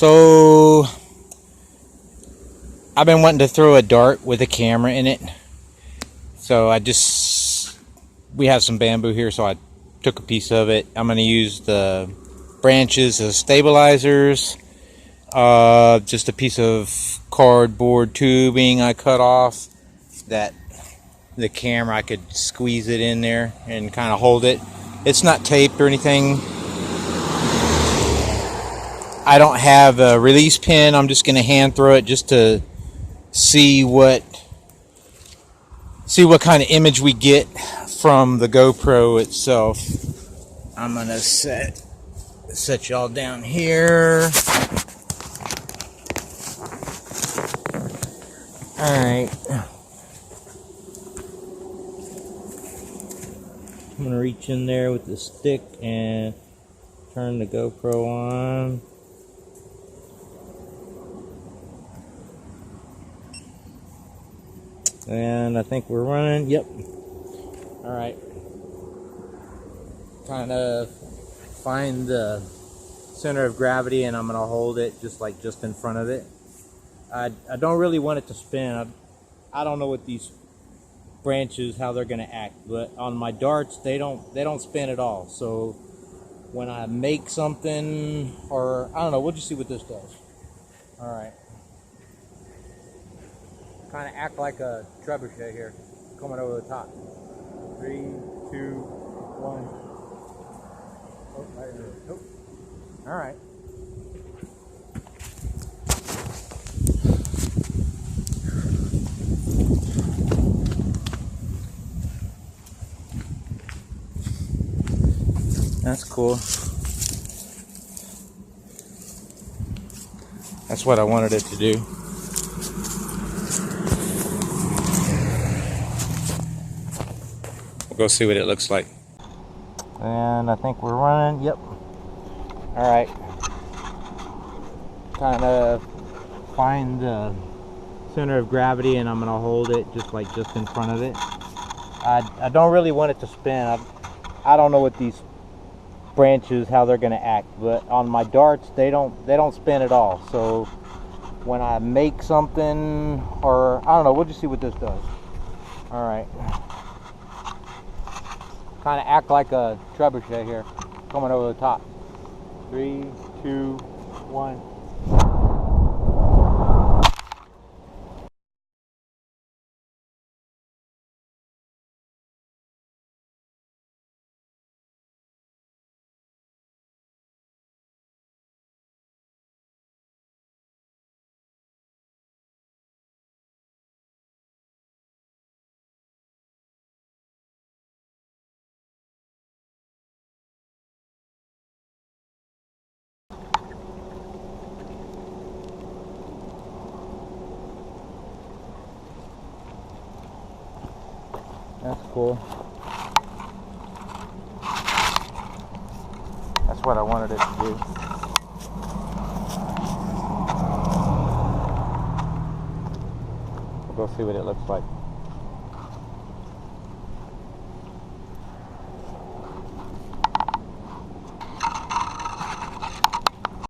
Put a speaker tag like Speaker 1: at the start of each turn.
Speaker 1: So I've been wanting to throw a dart with a camera in it. So we have some bamboo here, so I took a piece of it. I'm going to use the branches as stabilizers. Just a piece of cardboard tubing I cut off that the camera, I could squeeze it in there and kind of hold it. It's not taped or anything. I don't have a release pin. I'm just going to hand throw it just to see what kind of image we get from the GoPro itself. I'm going to set y'all down here. Alright. I'm going to reach in there with the stick and turn the GoPro on. And I think we're running. Yep. Alright. Kind of find the center of gravity, and I'm going to hold it just in front of it. I don't really want it to spin. I don't know what these branches, how they're going to act, but on my darts they don't spin at all. So when I make something, or I don't know, we'll just see what this does. Alright. Kind of act like a trebuchet here, coming over the top. 3, 2, 1. Oh, right here. Nope. All right. That's cool. That's what I wanted it to do. We'll go see what it looks like. And I think we're running. Yep. Alright. Kind of find the center of gravity, and I'm going to hold it just in front of it. I don't really want it to spin. I don't know what these branches, how they're going to act, but on my darts they don't spin at all. So when I make something, or I don't know, we'll just see what this does. Alright. Kind of act like a trebuchet here, coming over the top. 3, 2, 1. That's cool. That's what I wanted it to do. We'll go see what it looks like.